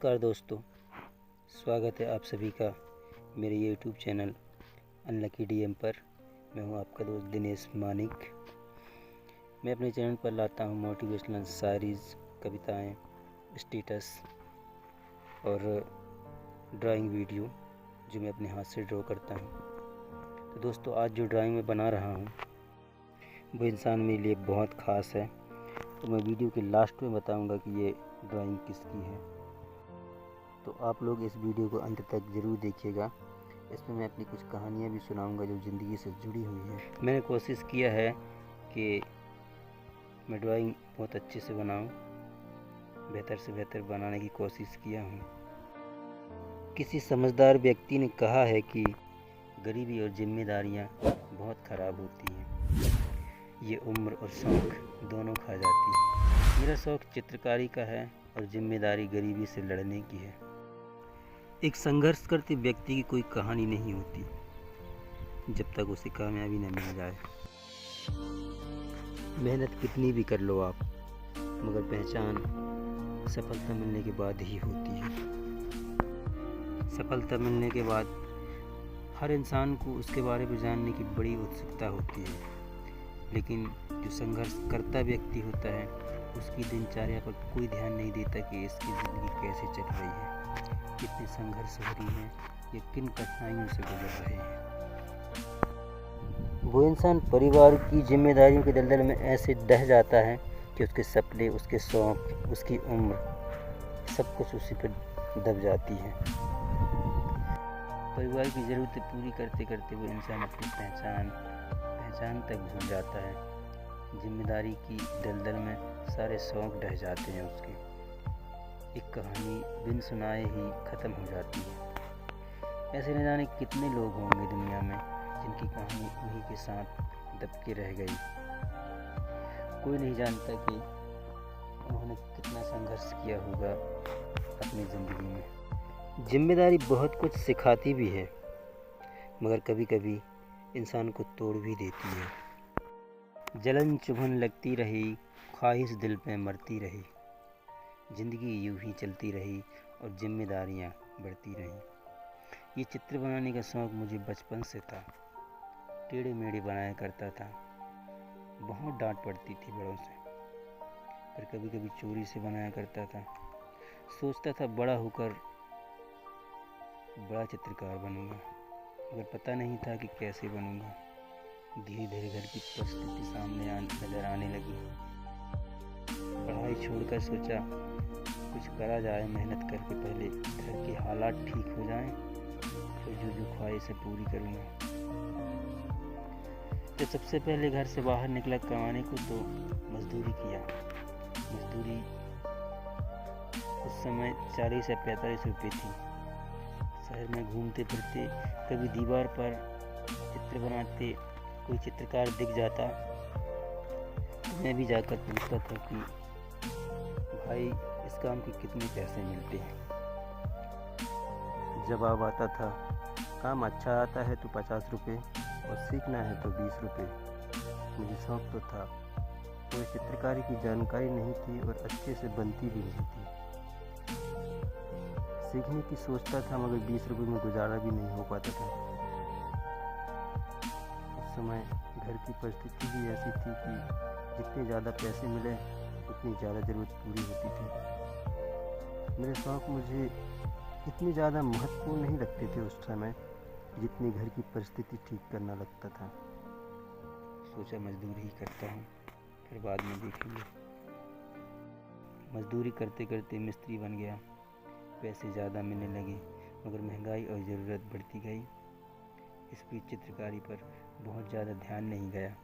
नमस्कार दोस्तों, स्वागत है आप सभी का मेरे YouTube चैनल अनलकी डीएम पर। मैं हूं आपका दोस्त दिनेश मानिक। मैं अपने चैनल पर लाता हूं मोटिवेशनल शायरीज़, कविताएं, स्टेटस और ड्राइंग वीडियो जो मैं अपने हाथ से ड्रॉ करता हूं। तो दोस्तों, आज जो ड्राइंग मैं बना रहा हूं वो इंसान मेरे लिए बहुत ख़ास है। तो मैं वीडियो के लास्ट में बताऊंगा कि ये ड्राइंग किसकी है। तो आप लोग इस वीडियो को अंत तक ज़रूर देखिएगा। इसमें मैं अपनी कुछ कहानियाँ भी सुनाऊंगा जो ज़िंदगी से जुड़ी हुई है। मैंने कोशिश किया है कि मैं ड्राइंग बहुत अच्छे से बनाऊं, बेहतर से बेहतर बनाने की कोशिश किया हूं। किसी समझदार व्यक्ति ने कहा है कि गरीबी और जिम्मेदारियां बहुत ख़राब होती हैं, ये उम्र और शौक़ दोनों खा जाती है। मेरा शौक़ चित्रकारी का है और जिम्मेदारी गरीबी से लड़ने की है। एक संघर्ष करते व्यक्ति की कोई कहानी नहीं होती जब तक उसे कामयाबी न मिल जाए। मेहनत कितनी भी कर लो आप, मगर पहचान सफलता मिलने के बाद ही होती है। सफलता मिलने के बाद हर इंसान को उसके बारे में जानने की बड़ी उत्सुकता होती है, लेकिन जो संघर्ष करता व्यक्ति होता है उसकी दिनचर्या पर कोई ध्यान नहीं देता कि इसकी ज़िंदगी कैसे चल रही है, कितने संघर्ष हो रही हैं, ये किन कठिनाइयों से गुजर रहे हैं। वो इंसान परिवार की जिम्मेदारियों के दलदल में ऐसे ढह जाता है कि उसके सपने, उसके शौक़, उसकी उम्र सब कुछ उसी पर दब जाती है। परिवार की ज़रूरतें पूरी करते करते वो इंसान अपनी पहचान तक भूल जाता है। जिम्मेदारी की दलदल में सारे शौक़ ढह जाते हैं उसके। एक कहानी बिन सुनाए ही ख़त्म हो जाती है। ऐसे न जाने कितने लोग होंगे दुनिया में जिनकी कहानी उन्हीं के साथ दबके रह गई। कोई नहीं जानता कि उन्होंने कितना संघर्ष किया होगा अपनी ज़िंदगी में। जिम्मेदारी बहुत कुछ सिखाती भी है, मगर कभी कभी इंसान को तोड़ भी देती है। जलन चुभन लगती रही, ख्वाहिश दिल पे मरती रही, ज़िंदगी यूं ही चलती रही और जिम्मेदारियां बढ़ती रहीं। ये चित्र बनाने का शौक़ मुझे बचपन से था। टेढ़े मेढ़े बनाया करता था। बहुत डांट पड़ती थी बड़ों से, पर कभी कभी चोरी से बनाया करता था। सोचता था बड़ा होकर बड़ा चित्रकार बनूंगा, मगर पता नहीं था कि कैसे बनूंगा। धीरे धीरे घर की परिस्थिति सामने नजर आने लगी। पढ़ाई छोड़कर सोचा कुछ करा जाए, मेहनत करके पहले घर के हालात ठीक हो जाएं, फिर जो ख्वाहिशें पूरी करूँगा। जब सबसे पहले घर से बाहर निकला कमाने को तो मजदूरी किया। मजदूरी उस समय 40 या 45 रुपये थी। शहर में घूमते फिरते कभी दीवार पर चित्र बनाते कोई चित्रकार दिख जाता तो मैं भी जाकर पूछता था कि भाई, इस काम के कितने पैसे मिलते हैं। जवाब आता था, काम अच्छा आता है तो 50 रुपये और सीखना है तो 20 रुपये। मुझे शौक़ तो था, तो चित्रकारी की जानकारी नहीं थी और अच्छे से बनती भी नहीं थी। सीखने की सोचता था, मगर 20 रुपये में गुजारा भी नहीं हो पाता था। उस समय घर की परिस्थिति भी ऐसी थी कि जितने ज़्यादा पैसे मिले उतनी ज़्यादा ज़रूरत पूरी होती थी। मेरे शौक़ मुझे इतने ज़्यादा महत्वपूर्ण नहीं लगते थे उस समय जितनी घर की परिस्थिति ठीक करना लगता था। सोचा मजदूरी ही करता हूँ, फिर बाद में देखेंगे। मजदूरी करते करते मिस्त्री बन गया। पैसे ज़्यादा मिलने लगे, मगर महंगाई और ज़रूरत बढ़ती गई। इस बीच चित्रकारी पर बहुत ज़्यादा ध्यान नहीं गया।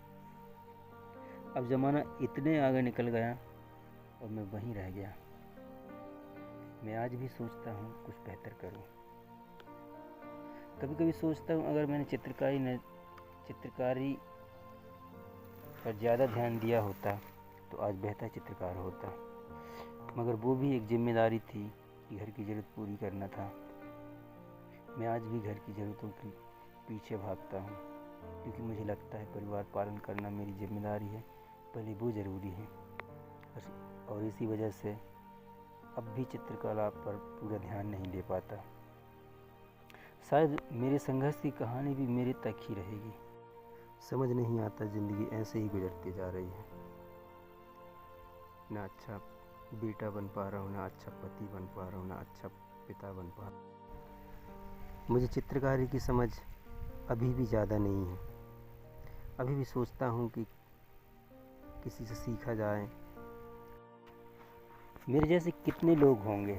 अब ज़माना इतने आगे निकल गया और मैं वहीं रह गया। मैं आज भी सोचता हूँ कुछ बेहतर करूँ। कभी कभी सोचता हूँ अगर मैंने चित्रकारी पर ज़्यादा ध्यान दिया होता तो आज बेहतर चित्रकार होता। मगर वो भी एक जिम्मेदारी थी कि घर की ज़रूरत पूरी करना था। मैं आज भी घर की ज़रूरतों के पीछे भागता हूँ, क्योंकि मुझे लगता है परिवार पालन करना मेरी जिम्मेदारी है, पहले वो ज़रूरी है। और इसी वजह से अब भी चित्रकला पर पूरा ध्यान नहीं दे पाता। शायद मेरे संघर्ष की कहानी भी मेरे तक ही रहेगी। समझ नहीं आता ज़िंदगी ऐसे ही गुजरती जा रही है। ना अच्छा बेटा बन पा रहा हूँ, ना अच्छा पति बन पा रहा हूँ, ना अच्छा पिता बन पा रहा हूँ। मुझे चित्रकारी की समझ अभी भी ज़्यादा नहीं है। अभी भी सोचता हूँ कि किसी से सीखा जाए। मेरे जैसे कितने लोग होंगे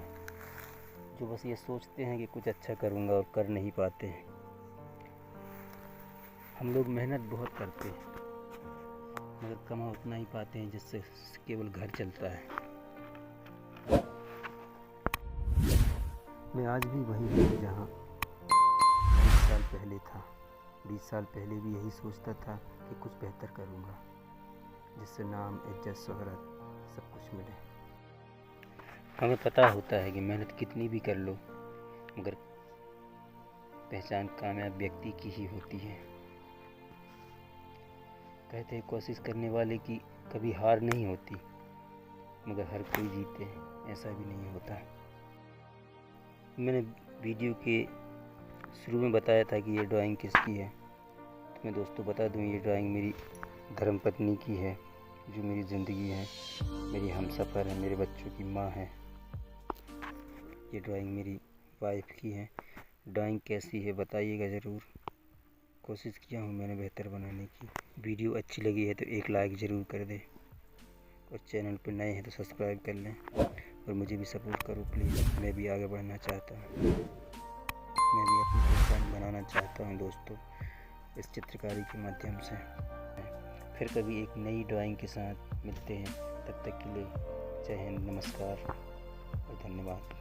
जो बस ये सोचते हैं कि कुछ अच्छा करूँगा और कर नहीं पाते हैं। हम लोग मेहनत बहुत करते हैं मगर कमा उतना ही पाते हैं जिससे केवल घर चलता है। मैं आज भी वहीं हूँ जहाँ 20 साल पहले था। 20 साल पहले भी यही सोचता था कि कुछ बेहतर करूँगा जिससे नाम, इज्जत, शोहरत सब कुछ मिले। हमें पता होता है कि मेहनत कितनी भी कर लो मगर पहचान कामयाब व्यक्ति की ही होती है। कहते हैं कोशिश करने वाले की कभी हार नहीं होती, मगर हर कोई जीते ऐसा भी नहीं होता। मैंने वीडियो के शुरू में बताया था कि ये ड्राइंग किसकी है, तो मैं दोस्तों बता दूं ये ड्राइंग मेरी धर्मपत्नी की है, जो मेरी ज़िंदगी है, मेरी हमसफ़र है, मेरे बच्चों की माँ है। ये ड्राइंग मेरी वाइफ की है। ड्राइंग कैसी है बताइएगा ज़रूर। कोशिश किया हूँ मैंने बेहतर बनाने की। वीडियो अच्छी लगी है तो एक लाइक ज़रूर कर दें और चैनल पर नए हैं तो सब्सक्राइब कर लें और मुझे भी सपोर्ट करो प्लीज़। मैं भी आगे बढ़ना चाहता हूँ, मैं भी अपनी पहचान बनाना चाहता हूँ दोस्तों इस चित्रकारी के माध्यम से। फिर कभी एक नई ड्राइंग के साथ मिलते हैं, तब तक के लिए जय हिंद, नमस्कार और धन्यवाद।